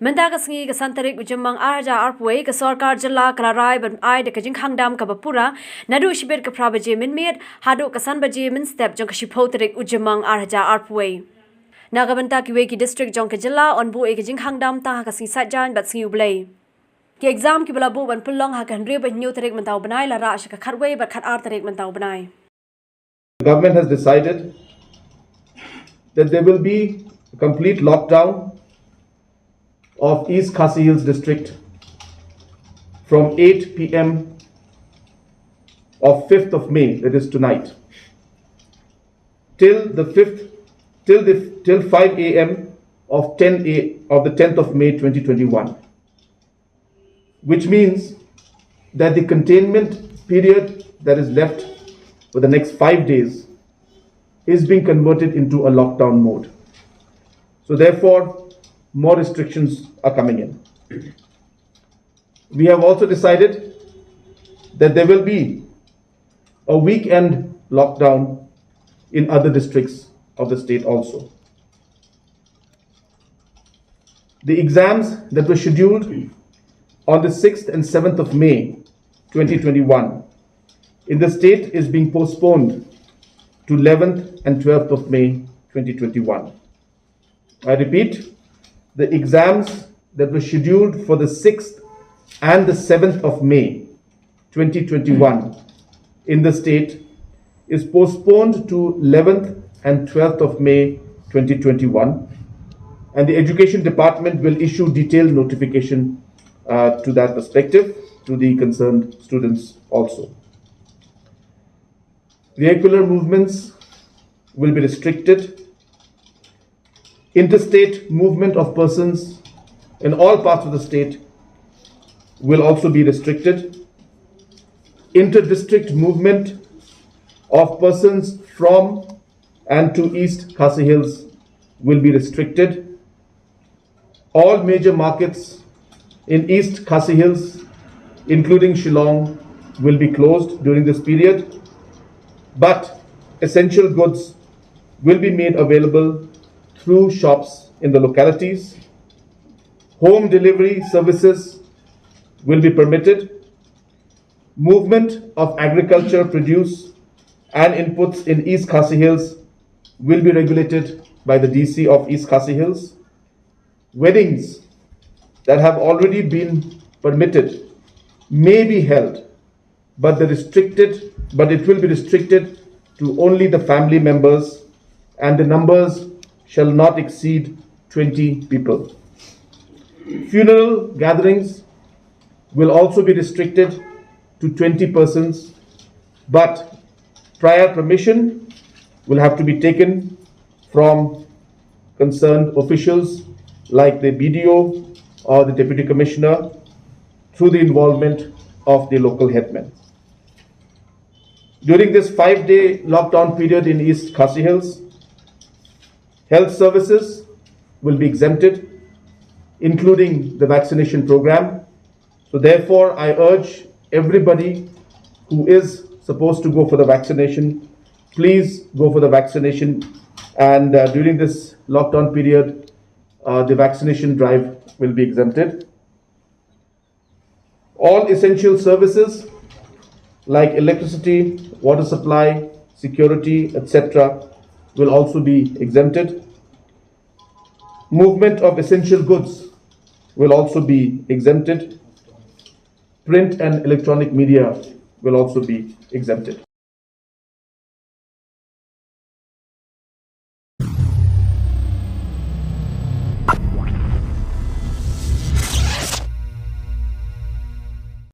Mendaga Singi Santarik Ujamang Arja Arpway, Sorkar Jala Kalarai, but I the Jingkhangdam Bapura, Naduh Shibit Baje Mynmiet, Hado Kasan Baje Mynmiet, Jonkashipoterik Ujamang Arja Arpway. Nagabanta Kiweki District Jonkajala on Bu Jingkhangdam Tahakasi Sajan, but Singu Blay. The exam Kibalabu and Pulong Hakan Rib and New Tarik Mantau Banai, La Rashaka Katway, but Kat Artarik Mantau Banai. The government has decided that there will be a complete lockdown of East Khasi Hills district from 8 p.m. of 5th of May, that is tonight, till 5 a.m. of the 10th of May 2021, which means that the containment period that is left for the next 5 days is being converted into a lockdown mode. So therefore, more restrictions are coming in. We have also decided that there will be a weekend lockdown in other districts of the state also. The exams that were scheduled on the 6th and 7th of May 2021 in the state is being postponed to 11th and 12th of May 2021. I repeat, the exams that were scheduled for the 6th and the 7th of May 2021 in the state is postponed to 11th and 12th of May 2021, and the Education Department will issue detailed notification to that perspective to the concerned students also. Vehicular movements will be restricted. Interstate movement of persons in all parts of the state will also be restricted. Inter-district movement of persons from and to East Khasi Hills will be restricted. All major markets in East Khasi Hills, including Shillong, will be closed during this period, but essential goods will be made available through shops in the localities. Home delivery services will be permitted. Movement of agriculture produce and inputs in East Khasi Hills will be regulated by the DC of East Khasi Hills. Weddings that have already been permitted may be held, but it will be restricted to only the family members, and the numbers shall not exceed 20 people. Funeral gatherings will also be restricted to 20 persons, but prior permission will have to be taken from concerned officials like the BDO or the Deputy Commissioner through the involvement of the local headmen. During this 5-day lockdown period in East Khasi Hills, health services will be exempted, including the vaccination program. So therefore, I urge everybody who is supposed to go for the vaccination, please go for the vaccination. And during this lockdown period, the vaccination drive will be exempted. All essential services like electricity, water supply, security, etc. will also be exempted. Movement of essential goods will also be exempted. Print and electronic media will also be exempted.